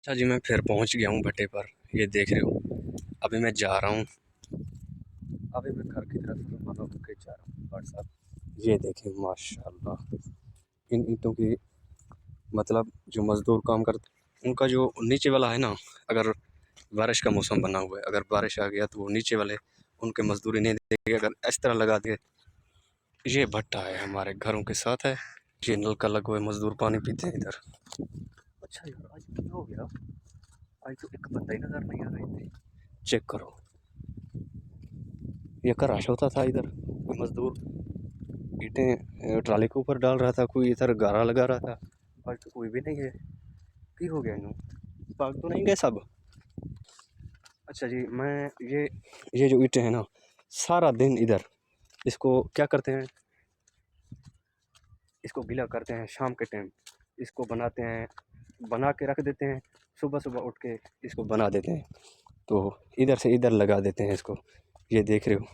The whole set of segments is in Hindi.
अच्छा जी, मैं फिर पहुंच गया हूँ भट्टे पर। ये देख रहे हो, अभी मैं जा रहा हूँ। अभी मैं घर की तरफ रवाना होकर जा रहा हूँ भाई साहब। ये देखें माशाल्लाह, इन ईंटों की मतलब जो मज़दूर काम करते उनका जो नीचे वाला है ना, अगर बारिश का मौसम बना हुआ है, अगर बारिश आ गया तो वो नीचे वाले उनके मजदूरी नहीं देंगे। अगर इस तरह लगा दे। ये भट्टा है, हमारे घरों के साथ है। ये नलका लगा हुआ है, मजदूर पानी पीते हैं इधर। अच्छा यार, आज क्या हो गया? आज तो एक बंदा ही नजर नहीं आ रहे थे। चेक करो, ये का रश होता था इधर। कोई मजदूर ईंटें ट्राली के ऊपर डाल रहा था, कोई इधर गारा लगा रहा था। आज तो कोई भी नहीं है। की हो गया इन्हों? भाग तो नहीं गए सब? अच्छा जी, मैं ये जो ईंटें हैं ना, सारा दिन इधर इसको क्या करते हैं, इसको गीला करते हैं शाम के टाइम। इसको बनाते हैं, बना के रख देते हैं। सुबह सुबह उठ के इसको बना देते हैं, तो इधर से इधर लगा देते हैं इसको। ये देख रहे हो,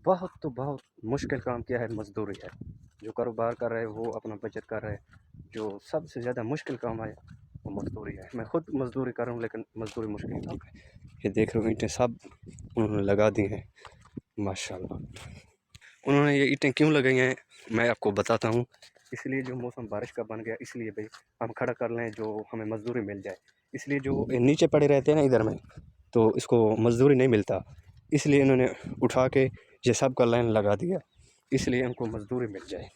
बहुत तो बहुत मुश्किल काम किया है मजदूरी है। जो कारोबार कर रहे हैं वो अपना बचत कर रहे हैं। जो सबसे ज़्यादा मुश्किल काम है वो मजदूरी है। मैं खुद मजदूरी कर रहा हूँ, लेकिन मजदूरी मुश्किल काम है। ये देख रहे हो, ईंटें सब उन्होंने लगा दी हैं माशाल्लाह। उन्होंने ये ईंटें क्यों लगाई हैं मैं आपको बताता हूँ। इसलिए जो मौसम बारिश का बन गया, इसलिए भाई हम खड़ा कर लें, जो हमें मजदूरी मिल जाए। इसलिए जो नीचे पड़े रहते हैं ना इधर में, तो इसको मजदूरी नहीं मिलता। इसलिए इन्होंने उठा के ये सब का लाइन लगा दिया, इसलिए हमको मजदूरी मिल जाए।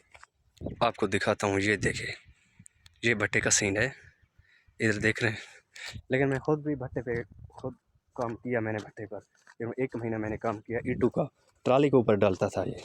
आपको दिखाता हूँ, ये देखे, ये भट्टे का सीन है, इधर देख रहे हैं। लेकिन मैं खुद भी भट्टे पे खुद काम किया मैंने भट्टे पर। 1 महीना मैंने काम किया ईंटों का, ट्राली के ऊपर डालता था ये।